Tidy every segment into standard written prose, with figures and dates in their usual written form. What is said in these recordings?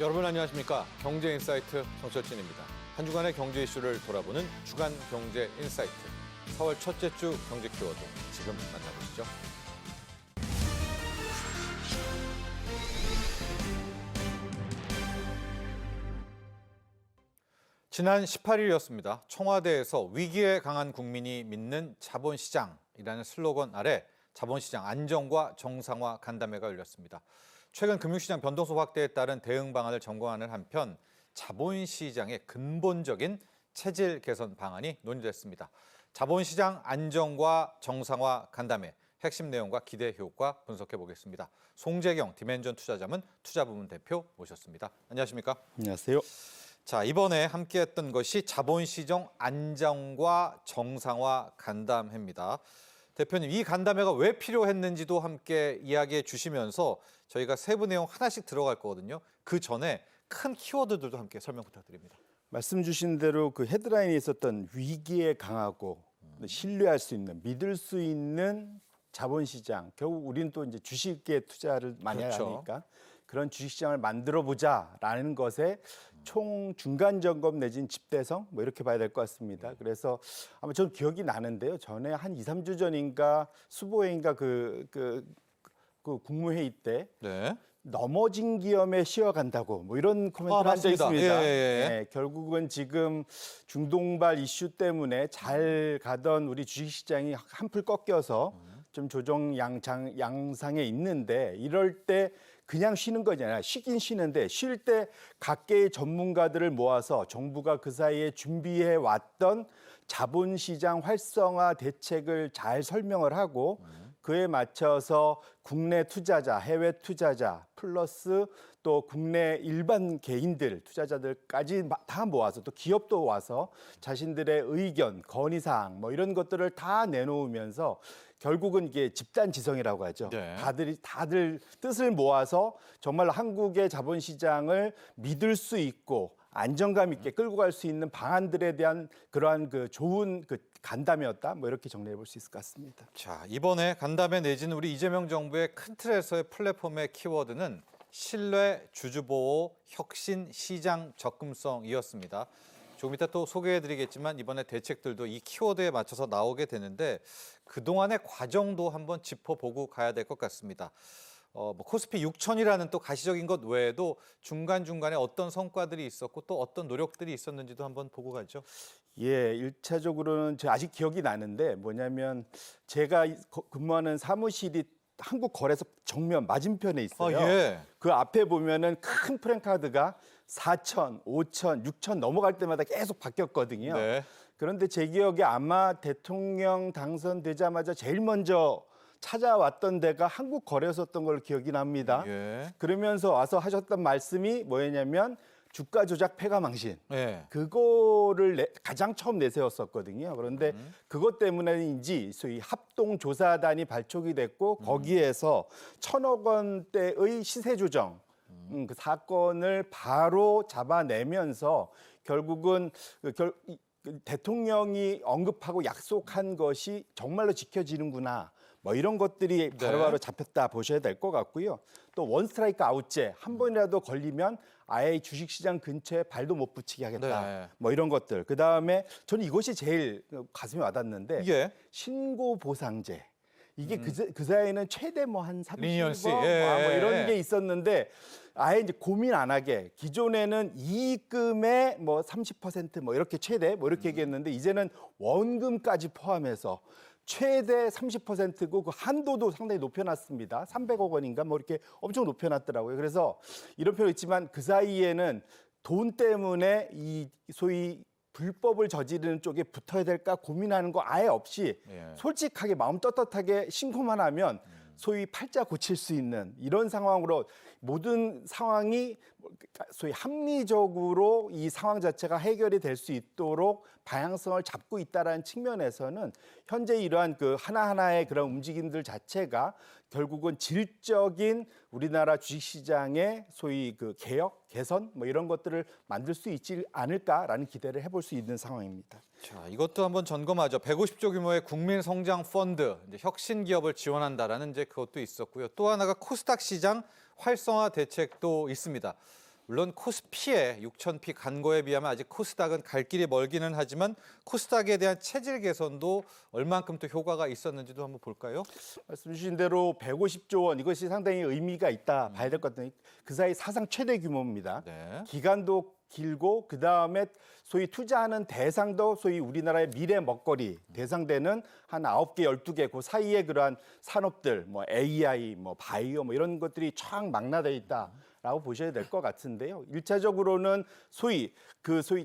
여러분 안녕하십니까? 경제인사이트 정철진입니다. 한 주간의 경제 이슈를 돌아보는 주간 경제 인사이트. 4월 첫째 주 경제 키워드 지금 만나보시죠. 지난 18일이었습니다. 청와대에서 위기에 강한 국민이 믿는 자본시장이라는 슬로건 아래 자본시장 안정과 정상화 간담회가 열렸습니다. 최근 금융시장 변동성 확대에 따른 대응 방안을 점검하는 한편 자본시장의 근본적인 체질 개선 방안이 논의됐습니다. 자본시장 안정과 정상화 간담회 핵심 내용과 기대 효과 분석해 보겠습니다. 송재경 디멘전 투자자문 투자부문 대표 모셨습니다. 안녕하십니까? 안녕하세요. 자, 이번에 함께했던 것이 자본시장 안정과 정상화 간담회입니다. 대표님, 이 간담회가 왜 필요했는지도 함께 이야기해 주시면서 저희가 세부 내용 하나씩 들어갈 거거든요. 그 전에 큰 키워드들도 함께 설명 부탁드립니다. 말씀 주신 대로 그 헤드라인에 있었던 위기에 강하고 신뢰할 수 있는, 믿을 수 있는 자본시장. 결국 우리는 또 이제 주식에 투자를 많이 그렇죠. 하니까 그런 주식시장을 만들어 보자라는 것에 총 중간 점검 내진 집대성 뭐 이렇게 봐야 될 것 같습니다. 그래서 아마 전 기억이 나는데요. 전에 한 2, 3주 전인가 수보회인가 그 국무회의 때 네. 넘어진 기업에 쉬어간다고 뭐 이런 코멘트를 한 적이 맞습니다. 있습니다. 예. 네, 결국은 지금 중동발 이슈 때문에 잘 가던 우리 주식시장이 한풀 꺾여서 좀 조정 양상에 있는데 이럴 때 그냥 쉬는 거지 아니라 쉬긴 쉬는데 쉴 때 각계의 전문가들을 모아서 정부가 그 사이에 준비해 왔던 자본시장 활성화 대책을 잘 설명을 하고 그에 맞춰서 국내 투자자, 해외 투자자 플러스 또 국내 일반 개인들, 투자자들까지 다 모아서 또 기업도 와서 자신들의 의견, 건의사항 뭐 이런 것들을 다 내놓으면서 결국은 이게 집단지성이라고 하죠. 네. 다들 뜻을 모아서 정말 한국의 자본시장을 믿을 수 있고 안정감 있게 끌고 갈 수 있는 방안들에 대한 그러한 그 좋은 그 간담회였다. 뭐 이렇게 정리해 볼 수 있을 것 같습니다. 자, 이번에 간담회 내지는 우리 이재명 정부의 큰 틀에서의 플랫폼의 키워드는 신뢰, 주주보호, 혁신, 시장 접근성이었습니다. 조금 이따 또 소개해드리겠지만 이번에 대책들도 이 키워드에 맞춰서 나오게 되는데 그동안의 과정도 한번 짚어보고 가야 될 것 같습니다. 뭐 코스피 6천이라는 또 가시적인 것 외에도 중간중간에 어떤 성과들이 있었고 또 어떤 노력들이 있었는지도 한번 보고 가죠. 예, 1차적으로는 제가 아직 기억이 나는데 뭐냐면 제가 근무하는 사무실이 한국거래소 정면 맞은편에 있어요. 예. 그 앞에 보면은 큰 프랜카드가 4천, 5천, 6천 넘어갈 때마다 계속 바뀌었거든요. 네. 그런데 제 기억에 아마 대통령 당선되자마자 제일 먼저 찾아왔던 데가 한국거래소였던 걸로 기억이 납니다. 예. 그러면서 와서 하셨던 말씀이 뭐였냐면 주가 조작 폐가망신. 예. 그거를 가장 처음 내세웠었거든요. 그런데 그것 때문인지 소위 합동조사단이 발족이 됐고 거기에서 1,000억 원대의 시세 조정 그 사건을 바로 잡아내면서 결국은 대통령이 언급하고 약속한 것이 정말로 지켜지는구나. 뭐 이런 것들이 바로바로 잡혔다 보셔야 될 것 같고요. 또 원스트라이크 아웃제 한 번이라도 걸리면 아예 주식시장 근처에 발도 못 붙이게 하겠다. 네. 뭐 이런 것들. 그다음에 저는 이것이 제일 가슴에 와닿는데 예. 신고 보상제. 이게 그 사이에는 최대 뭐 한 30억 리니언스. 뭐 예. 이런 게 있었는데 아예 이제 고민 안 하게 기존에는 이익금의 뭐 30%뭐 이렇게 최대 뭐 이렇게 얘기했는데 이제는 원금까지 포함해서 최대 30%고 그 한도도 상당히 높여놨습니다. 300억 원인가 뭐 이렇게 엄청 높여놨더라고요. 그래서 이런 표현 있지만 그 사이에는 돈 때문에 이 소위 불법을 저지르는 쪽에 붙어야 될까 고민하는 거 아예 없이 예. 솔직하게 마음 떳떳하게 신고만 하면 소위 팔자 고칠 수 있는 이런 상황으로 모든 상황이 소위 합리적으로 이 상황 자체가 해결이 될 수 있도록 방향성을 잡고 있다라는 측면에서는 현재 이러한 그 하나하나의 그런 움직임들 자체가 결국은 질적인 우리나라 주식시장의 소위 그 개혁, 개선 뭐 이런 것들을 만들 수 있지 않을까라는 기대를 해볼 수 있는 상황입니다. 자, 이것도 한번 점검하죠. 150조 규모의 국민성장 펀드, 이제 혁신 기업을 지원한다라는 이제 그것도 있었고요. 또 하나가 코스닥 시장 활성화 대책도 있습니다. 물론 코스피의 6,000피 간 거에 비하면 아직 코스닥은 갈 길이 멀기는 하지만 코스닥에 대한 체질 개선도 얼만큼 또 효과가 있었는지도 한번 볼까요? 말씀 주신 대로 150조 원 이것이 상당히 의미가 있다 봐야 될 것 같아요. 그 사이 사상 최대 규모입니다. 네. 기간도 길고 그다음에 소위 투자하는 대상도 소위 우리나라의 미래 먹거리 대상되는 한 9개, 12개 그 사이에 그러한 산업들 뭐 AI, 뭐 바이오 뭐 이런 것들이 쫙 망라돼 있다라고 보셔야 될 것 같은데요. 일차적으로는 소위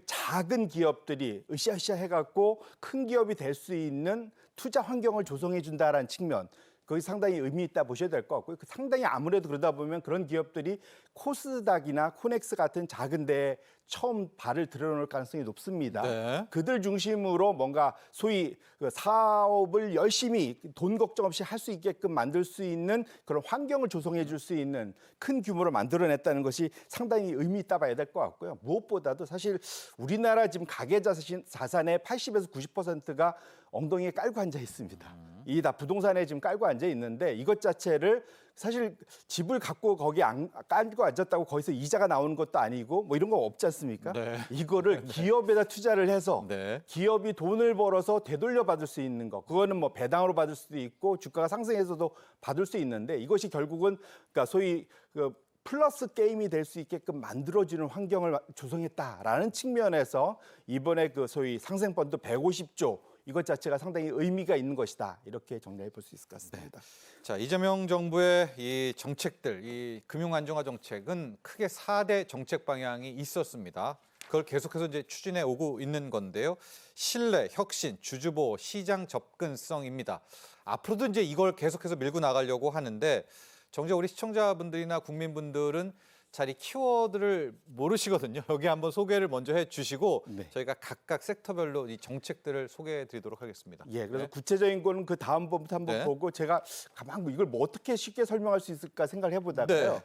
작은 기업들이 으쌰으쌰 해갖고 큰 기업이 될 수 있는 투자 환경을 조성해 준다라는 측면 거기 상당히 의미 있다 보셔야 될 것 같고요. 상당히 아무래도 그러다 보면 그런 기업들이 코스닥이나 코넥스 같은 작은 데에 처음 발을 들여놓을 가능성이 높습니다. 네. 그들 중심으로 뭔가 소위 그 사업을 열심히 돈 걱정 없이 할 수 있게끔 만들 수 있는 그런 환경을 조성해 줄 수 있는 큰 규모로 만들어냈다는 것이 상당히 의미 있다 봐야 될 것 같고요. 무엇보다도 사실 우리나라 지금 가계 자산의 80에서 90%가 엉덩이에 깔고 앉아 있습니다. 이 다 부동산에 지금 깔고 앉아 있는데 이것 자체를 사실 집을 갖고 거기 깔고 앉았다고 거기서 이자가 나오는 것도 아니고 뭐 이런 거 없지 않습니까? 네. 이거를 기업에다 투자를 해서 네. 기업이 돈을 벌어서 되돌려 받을 수 있는 거 그거는 뭐 배당으로 받을 수도 있고 주가가 상승해서도 받을 수 있는데 이것이 결국은 그러니까 소위 그 플러스 게임이 될 수 있게끔 만들어지는 환경을 조성했다라는 측면에서 이번에 그 소위 상생펀드 150조 이것 자체가 상당히 의미가 있는 것이다. 이렇게 정리해 볼 수 있을 것 같습니다. 자, 이재명 정부의 이 정책들, 이 금융 안정화 정책은 크게 4대 정책 방향이 있었습니다. 그걸 계속해서 이제 추진해 오고 있는 건데요. 신뢰, 혁신, 주주보호, 시장 접근성입니다. 앞으로도 이제 이걸 계속해서 밀고 나가려고 하는데 정작 우리 시청자분들이나 국민분들은 잘 이 키워드를 모르시거든요. 여기 한번 소개를 먼저 해주시고 네. 저희가 각각 섹터별로 이 정책들을 소개해드리도록 하겠습니다. 예, 그래서 네. 구체적인 거는 그 다음 번부터 한번 네. 보고 제가 가만 뭐 이걸 뭐 어떻게 쉽게 설명할 수 있을까 생각을 해보다가요. 네.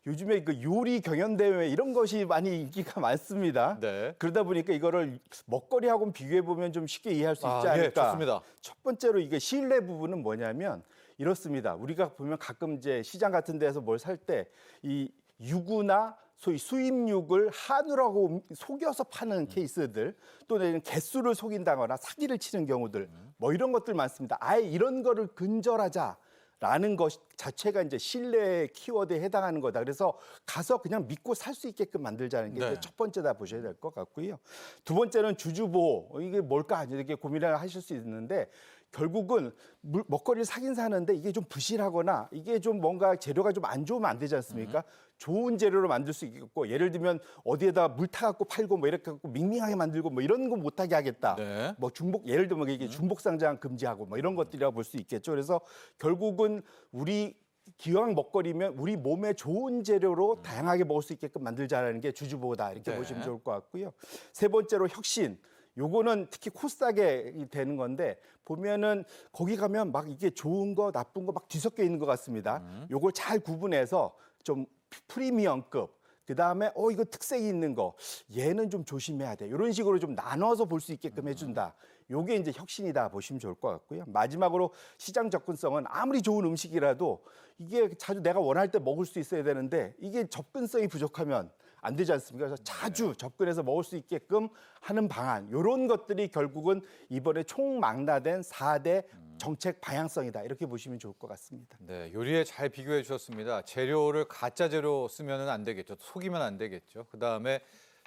요즘에 그 요리 경연 대회 이런 것이 많이 인기가 많습니다. 네. 그러다 보니까 이거를 먹거리하고 비교해 보면 좀 쉽게 이해할 수 있지 않을까. 예, 좋습니다. 첫 번째로 이게 신뢰 부분은 뭐냐면 이렇습니다. 우리가 보면 가끔 이제 시장 같은 데서 뭘 살 때 이 유구나 소위 수입육을 한우라고 속여서 파는 케이스들 또는 개수를 속인다거나 사기를 치는 경우들 뭐 이런 것들 많습니다. 아예 이런 거를 근절하자라는 것 자체가 이제 신뢰의 키워드에 해당하는 거다. 그래서 가서 그냥 믿고 살 수 있게끔 만들자는 게 네. 첫 번째다 보셔야 될 것 같고요. 두 번째는 주주보호. 이게 뭘까 이렇게 고민을 하실 수 있는데 결국은 먹거리를 사긴 사는데 이게 좀 부실하거나 이게 좀 뭔가 재료가 좀 안 좋으면 안 되지 않습니까? 좋은 재료로 만들 수 있겠고 예를 들면 어디에다 물 타갖고 팔고 뭐 이렇게 갖고 밍밍하게 만들고 뭐 이런 거 못하게 하겠다. 네. 뭐 예를 들면 이게 중복 상장 금지하고 뭐 이런 것들이라고 볼 수 있겠죠. 그래서 결국은 우리 기왕 먹거리면 우리 몸에 좋은 재료로 다양하게 먹을 수 있게끔 만들자라는 게 주주보호다 이렇게 네. 보시면 좋을 것 같고요. 세 번째로 혁신. 요거는 특히 코스닥에 되는 건데 보면은 거기 가면 막 이게 좋은 거 나쁜 거 막 뒤섞여 있는 것 같습니다. 요걸 잘 구분해서 좀 프리미엄급 그다음에 이거 특색이 있는 거 얘는 좀 조심해야 돼. 이런 식으로 좀 나눠서 볼 수 있게끔 해준다. 요게 이제 혁신이다 보시면 좋을 것 같고요. 마지막으로 시장 접근성은 아무리 좋은 음식이라도 이게 자주 내가 원할 때 먹을 수 있어야 되는데 이게 접근성이 부족하면 안 되지 않습니까? 그래서 자주 접근해서 먹을 수 있게끔 하는 방안 이런 것들이 결국은 이번에 총망라된 4대 정책 방향성이다 이렇게 보시면 좋을 것 같습니다. 네, 요리에 잘 비교해 주셨습니다. 재료를 가짜 재료 쓰면은 안 되겠죠. 속이면 안 되겠죠. 그다음에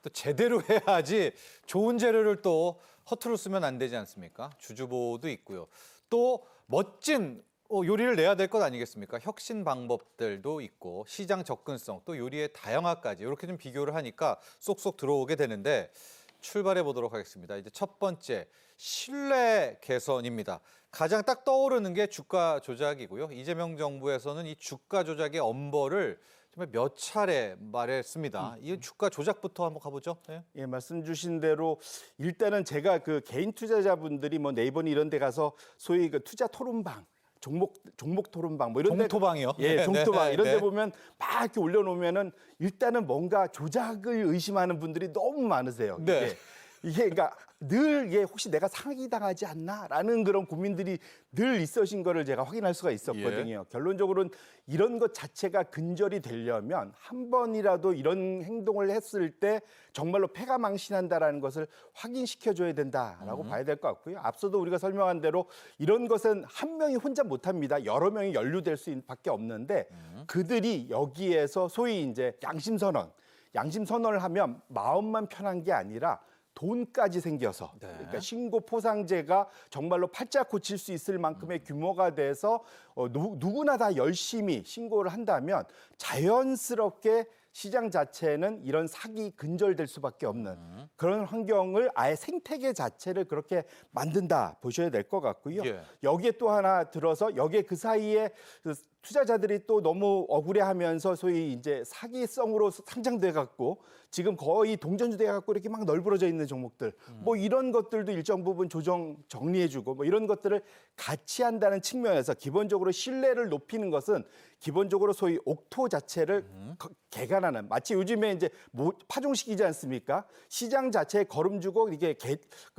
또 제대로 해야지 좋은 재료를 또 허투루 쓰면 안 되지 않습니까? 주주보호도 있고요. 또 멋진 요리를 내야 될 것 아니겠습니까? 혁신 방법들도 있고 시장 접근성 또 요리의 다양화까지 이렇게 좀 비교를 하니까 쏙쏙 들어오게 되는데 출발해 보도록 하겠습니다. 이제 첫 번째 신뢰 개선입니다. 가장 딱 떠오르는 게 주가 조작이고요. 이재명 정부에서는 이 주가 조작의 엄벌을 정말 몇 차례 말했습니다. 이 주가 조작부터 한번 가보죠. 네. 예, 말씀 주신 대로 일단은 제가 그 개인 투자자분들이 뭐 네이버나 이런 데 가서 소위 그 투자 토론방 종목 토론방 뭐 이런 데 종토방이요? 예, 네, 종토방 네, 이런 데 네. 보면 막 이렇게 올려놓으면은 일단은 뭔가 조작을 의심하는 분들이 너무 많으세요. 네. 이게. 이게 그러니까 늘 이게 혹시 내가 사기당하지 않나라는 그런 고민들이 늘 있으신 거를 제가 확인할 수가 있었거든요. 결론적으로는 이런 것 자체가 근절이 되려면 한 번이라도 이런 행동을 했을 때 정말로 패가 망신한다라는 것을 확인시켜줘야 된다라고 봐야 될 것 같고요. 앞서도 우리가 설명한 대로 이런 것은 한 명이 혼자 못합니다. 여러 명이 연루될 수밖에 없는데 그들이 여기에서 소위 이제 양심선언을 하면 마음만 편한 게 아니라 돈까지 생겨서 그러니까 신고 포상제가 정말로 팔자 고칠 수 있을 만큼의 규모가 돼서 누구나 다 열심히 신고를 한다면 자연스럽게 시장 자체는 이런 사기 근절될 수밖에 없는 그런 환경을 아예 생태계 자체를 그렇게 만든다 보셔야 될 것 같고요. 예. 여기에 또 하나 들어서 여기에 그 사이에 그 투자자들이 또 너무 억울해하면서 소위 이제 사기성으로 상장돼 갖고 지금 거의 동전주돼 갖고 이렇게 막 널브러져 있는 종목들 뭐 이런 것들도 일정 부분 정리해주고 뭐 이런 것들을 같이 한다는 측면에서 기본적으로 신뢰를 높이는 것은 기본적으로 소위 옥토 자체를 개간하는 마치 요즘에 이제 파종식이지 않습니까? 시장 자체에 걸음주고 이게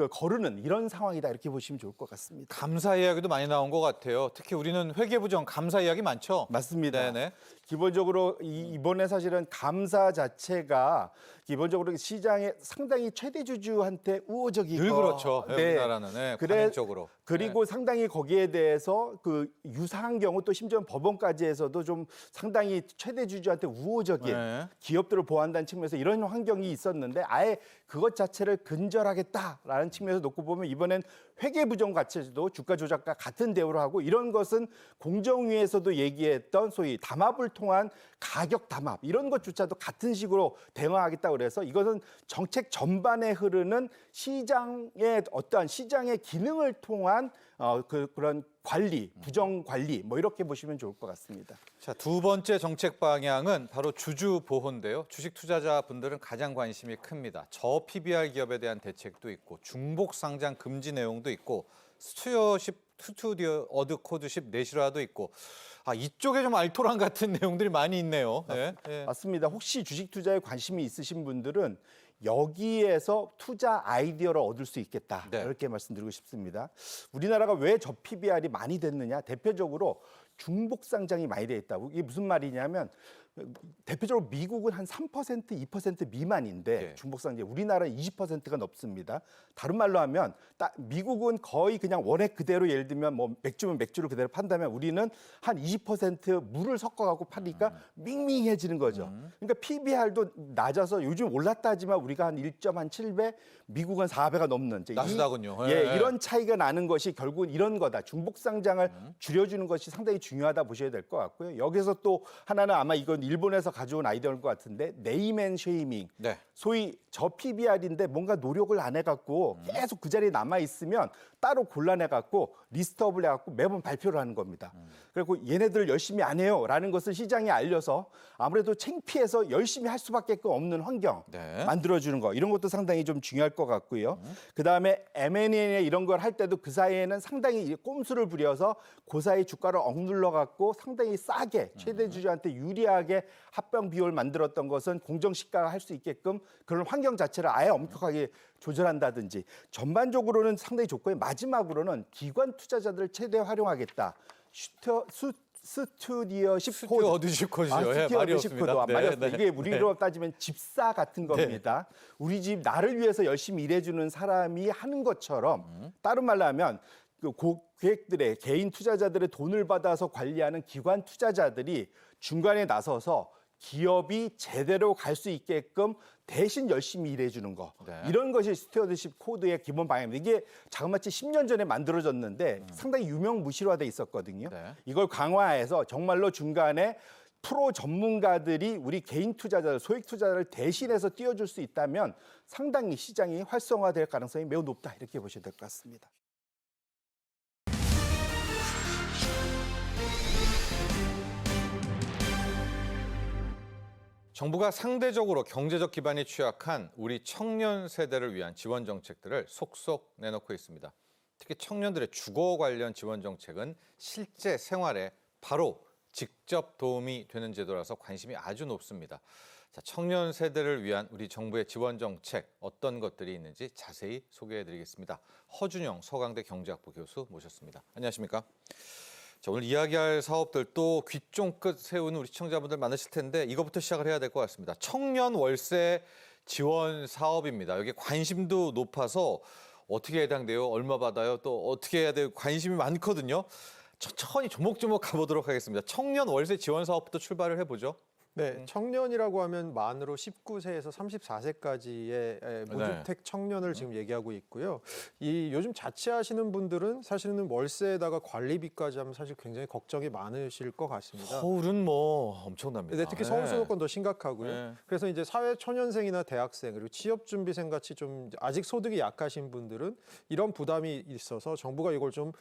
거르는 이런 상황이다 이렇게 보시면 좋을 것 같습니다. 감사 이야기도 많이 나온 것 같아요. 특히 우리는 회계부정 감사 이야기 많죠. 맞습니다. 네네. 기본적으로 이번에 사실은 감사 자체가 기본적으로 시장에 상당히 최대 주주한테 우호적이고 늘 그렇죠. 우리나라는 관행적으로. 그리고 상당히 거기에 대해서 그 유사한 경우 또 심지어 법원까지 해서도 좀 상당히 최대 주주한테 우호적인 기업들을 보호한다는 측면에서 이런 환경이 있었는데 아예 그것 자체를 근절하겠다라는 측면에서 놓고 보면 이번엔 회계부정 가치도 주가 조작과 같은 대우를 하고 이런 것은 공정위에서도 얘기했던 소위 담합을 통한 가격 담합 이런 것조차도 같은 식으로 대응하겠다고 그래서 이것은 정책 전반에 흐르는 시장의 어떠한 시장의 기능을 통한 그런 관리, 부정 관리 뭐 이렇게 보시면 좋을 것 같습니다. 자, 두 번째 정책 방향은 바로 주주 보호인데요. 주식 투자자분들은 가장 관심이 큽니다. 저 PBR 기업에 대한 대책도 있고 중복 상장 금지 내용도 있고 스튜디오 어드 코드십 내실화도 있고 이쪽에 좀 알토란 같은 내용들이 많이 있네요. 맞습니다. 혹시 주식 투자에 관심이 있으신 분들은 여기에서 투자 아이디어를 얻을 수 있겠다. 이렇게 말씀드리고 싶습니다. 우리나라가 왜 저 PBR이 많이 됐느냐? 대표적으로 중복 상장이 많이 돼 있다고. 이게 무슨 말이냐면 대표적으로 미국은 한 3%, 2% 미만인데 중복 상장, 우리나라는 20%가 넘습니다. 다른 말로 하면 미국은 거의 그냥 원액 그대로 예를 들면 뭐 맥주면 맥주를 그대로 판다면 우리는 한 20% 물을 섞어갖고 파니까 밍밍해지는 거죠. 그러니까 PBR도 낮아서 요즘 올랐다 하지만 우리가 한 1.7배, 미국은 4배가 넘는 나스닥은요. 이런 차이가 나는 것이 결국은 이런 거다. 중복 상장을 줄여주는 것이 상당히 중요하다 보셔야 될 것 같고요. 여기서 또 하나는 아마 이건 일본에서 가져온 아이디어일 것 같은데 네임 앤 쉐이밍. 소위 저 PBR인데 뭔가 노력을 안 해갖고 계속 그 자리에 남아 있으면 따로 골라내갖고 리스트업을 해갖고 매번 발표를 하는 겁니다. 그리고 얘네들 열심히 안 해요라는 것을 시장에 알려서 아무래도 창피해서 열심히 할 수밖에 없는 환경 만들어주는 거 이런 것도 상당히 좀 중요할 것 같고요. 그다음에 M&A 이런 걸 할 때도 그 사이에는 상당히 꼼수를 부려서 그 사이 주가를 억눌러갖고 상당히 싸게 최대 주주한테 유리하게 합병 비율을 만들었던 것은 공정시가가 할 수 있게끔 그런 환경 자체를 아예 엄격하게 조절한다든지 전반적으로는 상당히 좋고요. 마지막으로는 기관 투자자들을 최대 활용하겠다. 스튜디오십 코드. 어드십 코드죠. 말이 없습니다. 이게 우리로 따지면 집사 같은 겁니다. 우리 집 나를 위해서 열심히 일해주는 사람이 하는 것처럼 다른 말로 하면 그 고객들의 개인 투자자들의 돈을 받아서 관리하는 기관 투자자들이 중간에 나서서 기업이 제대로 갈 수 있게끔 대신 열심히 일해주는 거. 이런 것이 스튜어드십 코드의 기본 방향입니다. 이게 자그마치 10년 전에 만들어졌는데 상당히 유명무실화돼 있었거든요. 이걸 강화해서 정말로 중간에 프로 전문가들이 우리 개인 투자자들, 소액 투자자를 대신해서 띄워줄 수 있다면 상당히 시장이 활성화될 가능성이 매우 높다. 이렇게 보셔야 될 것 같습니다. 정부가 상대적으로 경제적 기반이 취약한 우리 청년 세대를 위한 지원 정책들을 속속 내놓고 있습니다. 특히 청년들의 주거 관련 지원 정책은 실제 생활에 바로 직접 도움이 되는 제도라서 관심이 아주 높습니다. 자, 청년 세대를 위한 우리 정부의 지원 정책 어떤 것들이 있는지 자세히 소개해드리겠습니다. 허준영 서강대 경제학부 교수 모셨습니다. 안녕하십니까? 자, 오늘 이야기할 사업들 또 귀 쫑긋 세우는 우리 시청자분들 많으실 텐데 이거부터 시작을 해야 될 것 같습니다. 청년 월세 지원 사업입니다. 여기 관심도 높아서 어떻게 해당돼요? 얼마 받아요? 또 어떻게 해야 돼요? 관심이 많거든요. 천천히 조목조목 가보도록 하겠습니다. 청년 월세 지원 사업부터 출발을 해보죠. 네, 청년이라고 하면 만으로 19세에서 34세까지의 무주택 청년을 지금 얘기하고 있고요. 이 요즘 자취하시는 분들은 사실은 월세에다가 관리비까지 하면 사실 굉장히 걱정이 많으실 것 같습니다. 서울은 뭐 엄청납니다. 네, 특히 서울 수도권 더 심각하고요. 네. 그래서 이제 사회 초년생이나 대학생 그리고 취업 준비생 같이 좀 아직 소득이 약하신 분들은 이런 부담이 있어서 정부가 이걸 좀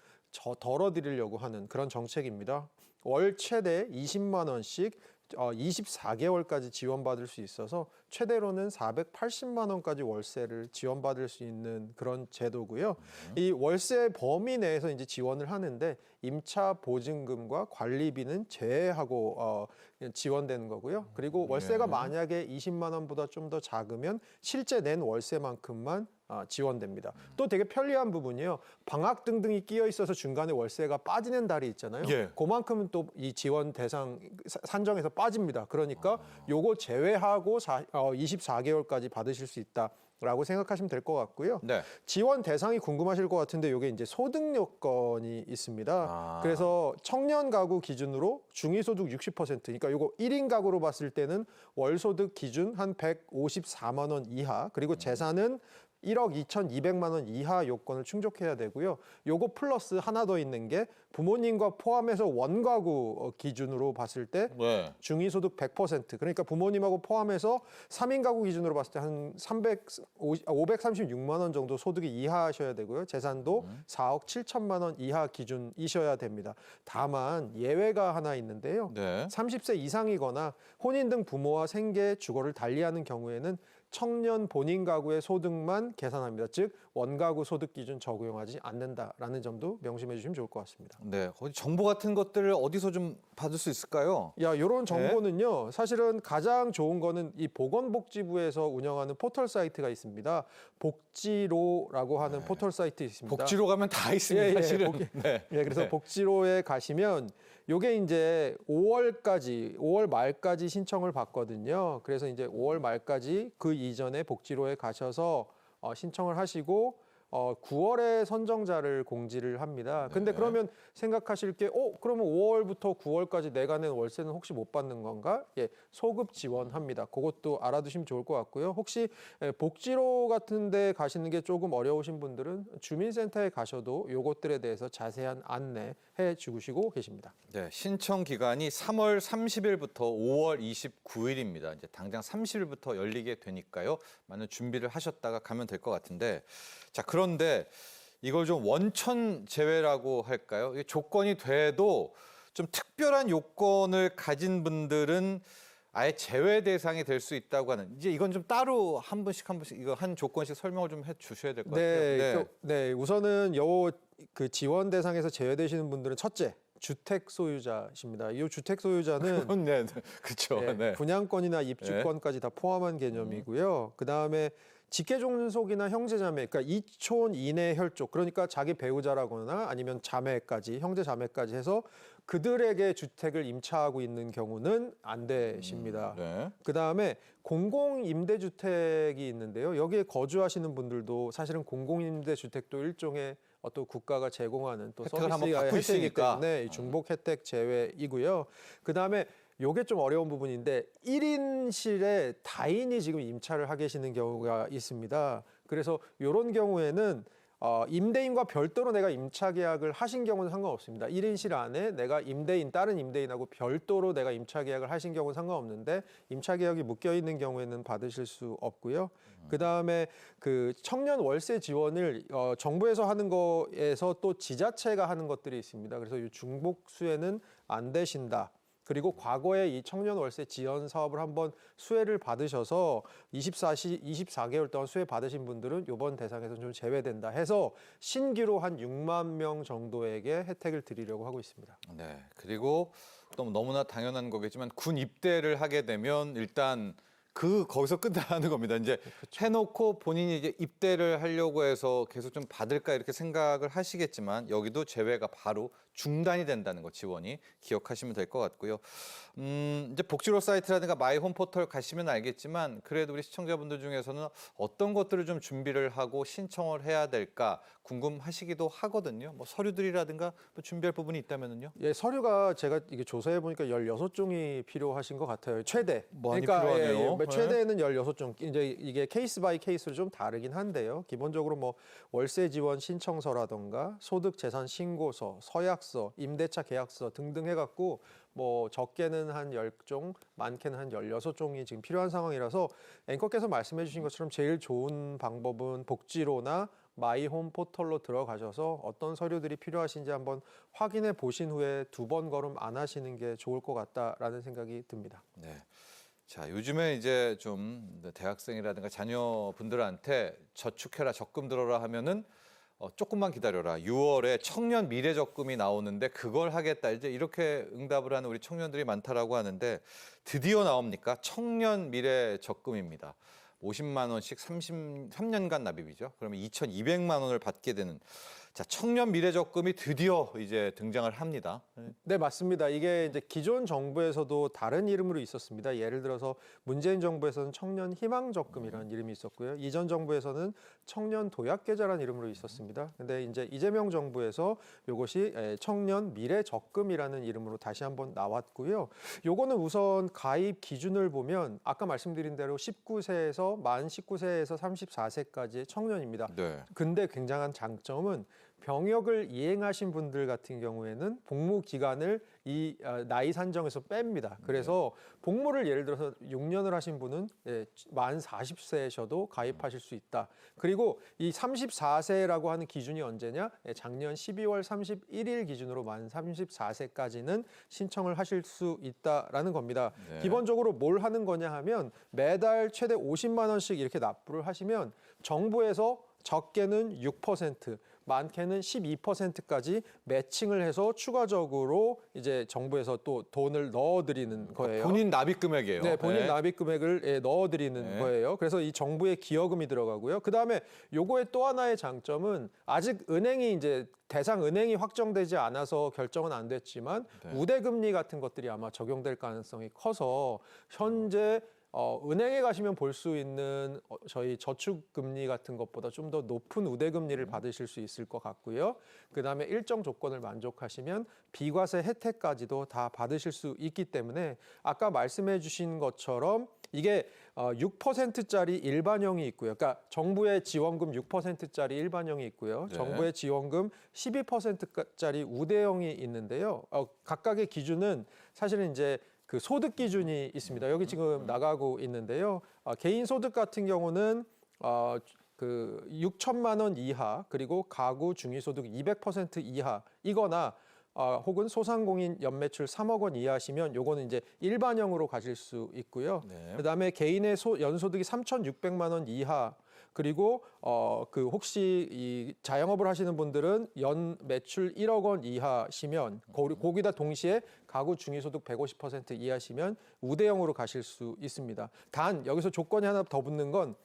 덜어드리려고 하는 그런 정책입니다. 월 최대 20만 원씩 24개월까지 지원받을 수 있어서 최대로는 480만 원까지 월세를 지원받을 수 있는 그런 제도고요. 이 월세 범위 내에서 이제 지원을 하는데 임차 보증금과 관리비는 제외하고 지원되는 거고요. 그리고 월세가 만약에 20만 원보다 좀 더 작으면 실제 낸 월세만큼만 지원됩니다. 또 되게 편리한 부분이요. 방학 등등이 끼어 있어서 중간에 월세가 빠지는 달이 있잖아요. 예. 그만큼은 또 이 지원 대상 산정에서 빠집니다. 그러니까 요거 제외하고 24개월까지 받으실 수 있다라고 생각하시면 될 것 같고요. 네. 지원 대상이 궁금하실 것 같은데 이게 이제 소득 요건이 있습니다. 그래서 청년 가구 기준으로 중위소득 60%, 그러니까 요거 1인 가구로 봤을 때는 월소득 기준 한 154만 원 이하, 그리고 재산은 1억 2,200만 원 이하 요건을 충족해야 되고요. 요거 플러스 하나 더 있는 게 부모님과 포함해서 원가구 기준으로 봤을 때 네. 중위소득 100%, 그러니까 부모님하고 포함해서 3인 가구 기준으로 봤을 때 한 536만 원 정도 소득이 이하하셔야 되고요. 재산도 4억 7천만 원 이하 기준이셔야 됩니다. 다만 예외가 하나 있는데요. 네. 30세 이상이거나 혼인 등 부모와 생계, 주거를 달리하는 경우에는 청년 본인 가구의 소득만 계산합니다. 즉 원가구 소득 기준 적용하지 않는다라는 점도 명심해 주시면 좋을 것 같습니다. 네. 어디 정보 같은 것들을 어디서 좀 받을 수 있을까요? 이런 정보는요. 사실은 가장 좋은 거는 이 보건복지부에서 운영하는 포털 사이트가 있습니다. 복지로라고 하는 포털 사이트 있습니다. 복지로 가면 다 있습니다. 예, 사실은. 예, 그래서 네. 복지로에 가시면 요게 이제 5월 말까지 신청을 받거든요. 그래서 이제 5월 말까지 그 이전에 복지로에 가셔서 신청을 하시고 9월에 선정자를 공지를 합니다. 근데 그러면 생각하실 게 그러면 5월부터 9월까지 내가 낸 월세는 혹시 못 받는 건가? 예, 소급 지원합니다. 그것도 알아두시면 좋을 것 같고요. 혹시 복지로 같은 데 가시는 게 조금 어려우신 분들은 주민센터에 가셔도 요것들에 대해서 자세한 안내해 주시고 계십니다. 네, 신청 기간이 3월 30일부터 5월 29일입니다. 이제 당장 30일부터 열리게 되니까요. 많은 준비를 하셨다가 가면 될 것 같은데, 자, 그런데 이걸 좀 원천 제외라고 할까요? 이게 조건이 돼도 좀 특별한 요건을 가진 분들은 아예 제외 대상이 될 수 있다고 하는, 이제 이건 좀 따로 한 분씩 이거 한 조건씩 설명을 좀 해 주셔야 될 것 같아요. 네, 우선은 그 지원 대상에서 제외되시는 분들은 첫째, 주택 소유자십니다. 이 주택 소유자는 네, 그렇죠. 네. 분양권이나 입주권까지 다 포함한 개념이고요. 그 다음에 직계종속이나 형제자매, 그러니까 이촌 이내 혈족, 그러니까 자기 배우자라거나 아니면 자매까지, 형제 자매까지 해서 그들에게 주택을 임차하고 있는 경우는 안 되십니다. 네. 그 다음에 공공임대주택이 있는데요. 여기에 거주하시는 분들도 사실은 공공임대주택도 일종의 어떤 국가가 제공하는 또 혜택을 한번 서비스의 받고 혜택이기 있으니까. 때문에 이 중복 혜택 제외이고요. 그 다음에 요게 좀 어려운 부분인데 1인실에 다인이 지금 임차를 하고 계시는 경우가 있습니다. 그래서 이런 경우에는 임대인과 별도로 내가 임차 계약을 하신 경우는 상관없습니다. 1인실 안에 내가 다른 임대인하고 별도로 내가 임차 계약을 하신 경우는 상관없는데 임차 계약이 묶여 있는 경우에는 받으실 수 없고요. 그 다음에 그 청년 월세 지원을 정부에서 하는 거에서 또 지자체가 하는 것들이 있습니다. 그래서 이 중복수혜는 안 되신다. 그리고 과거에 이 청년 월세 지원 사업을 한번 수혜를 받으셔서 24개월 동안 수혜 받으신 분들은 이번 대상에서 좀 제외된다 해서 신규로 한 6만 명 정도에게 혜택을 드리려고 하고 있습니다. 네. 그리고 또 너무나 당연한 거겠지만 군 입대를 하게 되면 일단 거기서 끝나는 겁니다. 이제 해놓고 본인이 이제 입대를 하려고 해서 계속 좀 받을까 이렇게 생각을 하시겠지만 여기도 제외가 바로 중단이 된다는 거 지원이 기억하시면 될 것 같고요. 이제 복지로 사이트라든가 마이 홈 포털 가시면 알겠지만 그래도 우리 시청자분들 중에서는 어떤 것들을 좀 준비를 하고 신청을 해야 될까 궁금하시기도 하거든요. 뭐 서류들이라든가 뭐 준비할 부분이 있다면은요. 예, 서류가 제가 이게 조사해 보니까 16종이 필요하신 것 같아요. 최대. 많이 필요하네요. 네. 최대는 16종. 이제 이게 케이스 바이 케이스로 좀 다르긴 한데요. 기본적으로 뭐 월세 지원 신청서라던가 소득 재산 신고서, 서약서, 임대차 계약서 등등 해 갖고 뭐 적게는 한 10종, 많게는 한 16종이 지금 필요한 상황이라서 앵커께서 말씀해 주신 것처럼 제일 좋은 방법은 복지로나 마이홈 포털로 들어가셔서 어떤 서류들이 필요하신지 한번 확인해 보신 후에 2번 걸음 안 하시는 게 좋을 것 같다라는 생각이 듭니다. 네. 자, 요즘에 이제 좀 대학생이라든가 자녀분들한테 저축해라, 적금 들어라 하면은 조금만 기다려라. 6월에 청년 미래 적금이 나오는데 그걸 하겠다. 이제 이렇게 응답을 하는 우리 청년들이 많다라고 하는데 드디어 나옵니까? 청년 미래 적금입니다. 50만 원씩 33년간 납입이죠. 그러면 2,200만 원을 받게 되는 자, 청년 미래 적금이 드디어 이제 등장을 합니다. 네, 맞습니다. 이게 이제 기존 정부에서도 다른 이름으로 있었습니다. 예를 들어서 문재인 정부에서는 청년 희망 적금이라는 이름이 있었고요. 이전 정부에서는 청년 도약 계좌라는 이름으로 있었습니다. 근데 이제 이재명 정부에서 이것이 청년 미래 적금이라는 이름으로 다시 한번 나왔고요. 요거는 우선 가입 기준을 보면 아까 말씀드린 대로 19세에서 만 19세에서 34세까지의 청년입니다. 네. 근데 굉장한 장점은 병역을 이행하신 분들 같은 경우에는 복무 기간을 이 나이 산정에서 뺍니다. 그래서 복무를 예를 들어서 6년을 하신 분은 만 40세셔도 가입하실 수 있다. 그리고 이 34세라고 하는 기준이 언제냐? 작년 12월 31일 기준으로 만 34세까지는 신청을 하실 수 있다라는 겁니다. 네. 기본적으로 뭘 하는 거냐 하면 매달 최대 50만 원씩 이렇게 납부를 하시면 정부에서 적게는 6%, 많게는 12%까지 매칭을 해서 추가적으로 이제 정부에서 또 돈을 넣어드리는 거예요. 본인 납입 금액이에요. 네, 본인 네. 납입 금액을 넣어드리는 네. 거예요. 그래서 이 정부의 기여금이 들어가고요. 그 다음에 요거의 또 하나의 장점은 아직 은행이 이제 대상 은행이 확정되지 않아서 결정은 안 됐지만 네. 우대금리 같은 것들이 아마 적용될 가능성이 커서 현재 은행에 가시면 볼 수 있는 저희 저축금리 같은 것보다 좀 더 높은 우대금리를 받으실 수 있을 것 같고요. 그다음에 일정 조건을 만족하시면 비과세 혜택까지도 다 받으실 수 있기 때문에 아까 말씀해 주신 것처럼 이게 6%짜리 일반형이 있고요. 그러니까 정부의 지원금 6%짜리 일반형이 있고요. 네. 정부의 지원금 12%짜리 우대형이 있는데요. 각각의 기준은 사실은 이제 그 소득 기준이 있습니다. 여기 지금 나가고 있는데요. 개인 소득 같은 경우는 그 6천만 원 이하 그리고 가구 중위소득 200% 이하이거나 혹은 소상공인 연매출 3억 원 이하시면 요거는 이제 일반형으로 가실 수 있고요. 네. 그다음에 개인의 연소득이 3,600만 원 이하 그리고 그 혹시 이 자영업을 하시는 분들은 연 매출 1억 원 이하시면 거기다 동시에 가구 중위소득 150% 이하시면 우대형으로 가실 수 있습니다. 단 여기서 조건이 하나 더 붙는 건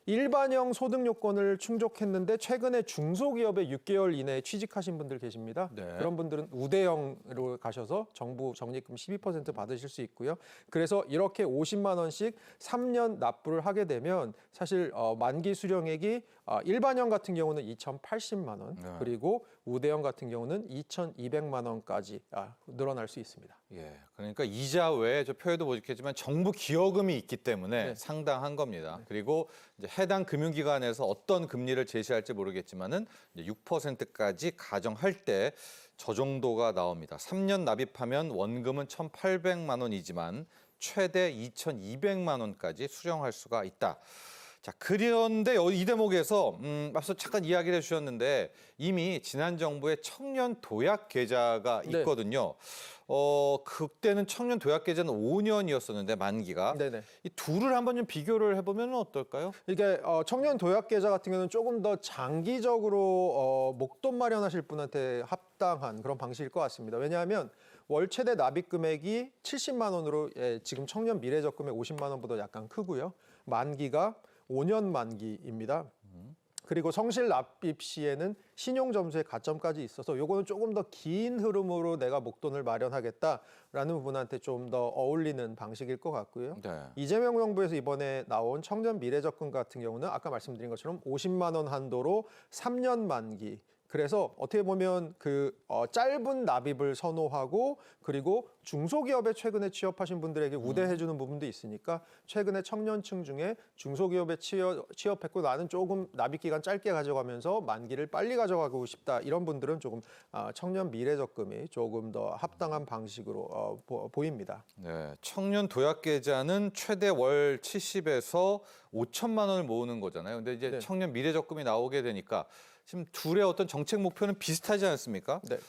일반형 소득 요건을 충족했는데 최근에 중소기업에 6개월 이내에 취직하신 분들 계십니다. 네. 그런 분들은 우대형으로 가셔서 정부 적립금 12% 받으실 수 있고요. 그래서 이렇게 50만 원씩 3년 납부를 하게 되면 사실 만기 수령액이 일반형 같은 경우는 2,080만 원, 네. 그리고 우대형 같은 경우는 2,200만 원까지 늘어날 수 있습니다. 예, 그러니까 이자 외에 저 표에도 보셨겠지만 정부 기여금이 있기 때문에 네. 상당한 겁니다. 그리고 이제 해당 금융기관에서 어떤 금리를 제시할지 모르겠지만은 이제 6%까지 가정할 때 저 정도가 나옵니다. 3년 납입하면 원금은 1,800만 원이지만 최대 2,200만 원까지 수령할 수가 있다. 자, 그런데 이 대목에서 앞서 잠깐 이야기를 해주셨는데 이미 지난 정부의 청년 도약 계좌가 네. 있거든요. 그때는 청년 도약 계좌는 5년이었었는데 만기가 네네. 이 둘을 한번 좀 비교를 해보면 어떨까요? 이게 청년 도약 계좌 같은 경우는 조금 더 장기적으로 목돈 마련하실 분한테 합당한 그런 방식일 것 같습니다. 왜냐하면 월 최대 납입 금액이 70만 원으로 지금 청년 미래적금의 50만 원보다 약간 크고요. 만기가 5년 만기입니다. 그리고 성실 납입 시에는 신용 점수의 가점까지 있어서 요거는 조금 더 긴 흐름으로 내가 목돈을 마련하겠다라는 부분한테 좀 더 어울리는 방식일 것 같고요. 네. 이재명 정부에서 이번에 나온 청년 미래적금 같은 경우는 아까 말씀드린 것처럼 50만 원 한도로 3년 만기. 그래서 어떻게 보면 짧은 납입을 선호하고 그리고 중소기업에 최근에 취업하신 분들에게 우대해주는 부분도 있으니까 최근에 청년층 중에 중소기업에 취업했고 나는 조금 납입 기간 짧게 가져가면서 만기를 빨리 가져가고 싶다 이런 분들은 조금 청년 미래적금이 조금 더 합당한 방식으로 보입니다. 네, 청년 도약 계좌는 최대 월 70에서 5천만 원을 모으는 거잖아요. 근데 이제 네. 청년 미래적금이 나오게 되니까 지금 둘의 어떤 정책 목표는 비슷하지 않습니까? 네.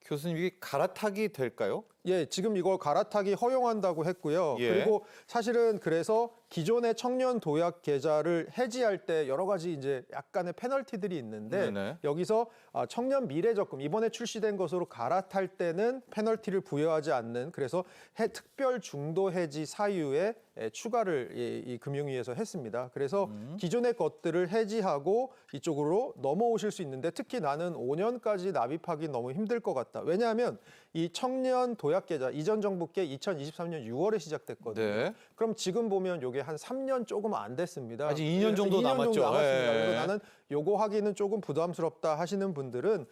교수님 이게 갈아타기 될까요? 예, 지금 이걸 갈아타기 허용한다고 했고요. 예. 그리고 사실은 그래서 기존의 청년 도약 계좌를 해지할 때 여러 가지 이제 약간의 페널티들이 있는데 네네. 여기서 청년 미래적금 이번에 출시된 것으로 갈아탈 때는 페널티를 부여하지 않는 그래서 특별 중도 해지 사유에 추가를 이 금융위에서 했습니다. 그래서 기존의 것들을 해지하고 이쪽으로 넘어오실 수 있는데 특히 나는 5년까지 납입하기 너무 힘들 것 같다. 왜냐하면 이 청년 도약 계좌 이전 정부께 2023년 6월에 시작됐거든요. 네. 그럼 지금 보면 이게 한 3년 조금 안 됐습니다. 아직 2년 정도 2년 남았죠. 정도 남았습니다. 예. 그래서 나는 요거 하기는 조금 부담스럽다 하시는 분들은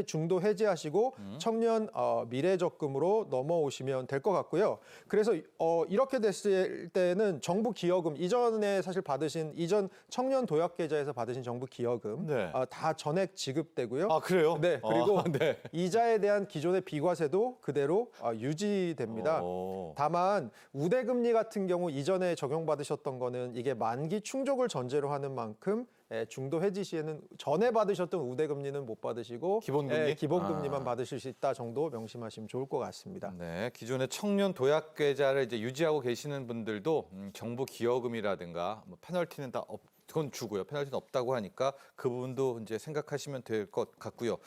중도 해지하시고 청년 미래적금으로 넘어오시면 될 것 같고요. 그래서 이렇게 됐을 때는 정부 기여금 이전에 사실 받으신 이전 청년 도약 계좌에서 받으신 정부 기여금 네. 다 전액 지급되고요. 아 그래요? 네, 그리고 네. 이자에 대한 기존의 비과세도 그대로 유지됩니다. 다만 우대금리 같은 경우 이전에 적용받으셨던 거는 이게 만기 충족을 전제로 하는 만큼 중도 해지 시에는 전에 받으셨던 우대금리는 못 받으시고 기본금리? 기본금리만 받으실 수 있다 정도 명심하시면 좋을 것 같습니다. 네, 기존의 청년 도약 계좌를 이제 유지하고 계시는 분들도 정부 기여금이라든가 뭐 페널티는 다 그건 주고요. 페널티는 없다고 하니까 그 부분도 이제 생각하시면 될 것 같고요.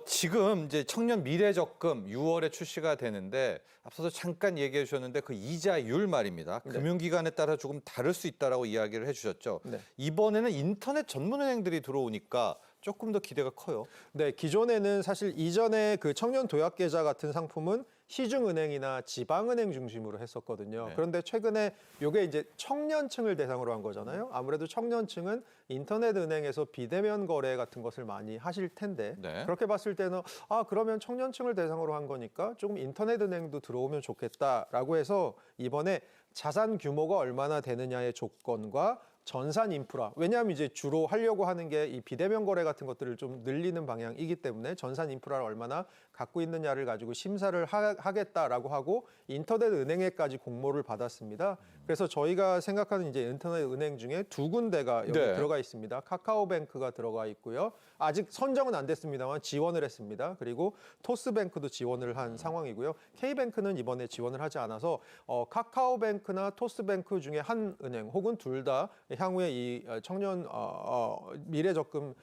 지금 이제 청년 미래적금 6월에 출시가 되는데 앞서서 잠깐 얘기해 주셨는데 그 이자율 말입니다. 네. 금융기관에 따라 조금 다를 수 있다라고 이야기를 해주셨죠. 네. 이번에는 인터넷 전문은행들이 들어오니까 조금 더 기대가 커요. 네, 기존에는 사실 이전에 그 청년 도약 계좌 같은 상품은 시중은행이나 지방은행 중심으로 했었거든요. 네. 그런데 최근에 이게 이제 청년층을 대상으로 한 거잖아요. 아무래도 청년층은 인터넷 은행에서 비대면 거래 같은 것을 많이 하실 텐데 네. 그렇게 봤을 때는 그러면 청년층을 대상으로 한 거니까 조금 인터넷 은행도 들어오면 좋겠다라고 해서 이번에 자산 규모가 얼마나 되느냐의 조건과 전산 인프라. 왜냐하면 이제 주로 하려고 하는 게 이 비대면 거래 같은 것들을 좀 늘리는 방향이기 때문에 전산 인프라를 얼마나 갖고 있느냐를 가지고 심사를 하겠다라고 하고 인터넷 은행에까지 공모를 받았습니다. 그래서 저희가 생각하는 이제 인터넷 은행 중에 두 군데가 여기 네. 들어가 있습니다. 카카오뱅크가 들어가 있고요. 아직 선정은 안 됐습니다만 지원을 했습니다. 그리고 토스뱅크도 지원을 한 상황이고요. K뱅크는 이번에 지원을 하지 않아서 카카오뱅크나 토스뱅크 중에 한 은행 혹은 둘 다 향후에 이 청년 미래적금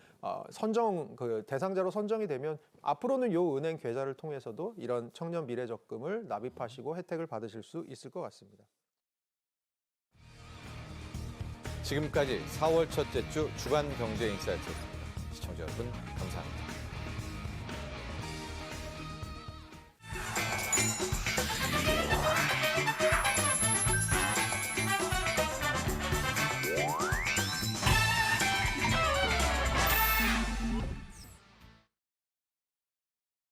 선정 대상자로 선정이 되면 앞으로는 요 은행 계좌를 통해서도 이런 청년 미래적금을 납입하시고 혜택을 받으실 수 있을 것 같습니다. 지금까지 4월 첫째 주 주간 경제 인사이트였습니다. 시청자 여러분 감사합니다.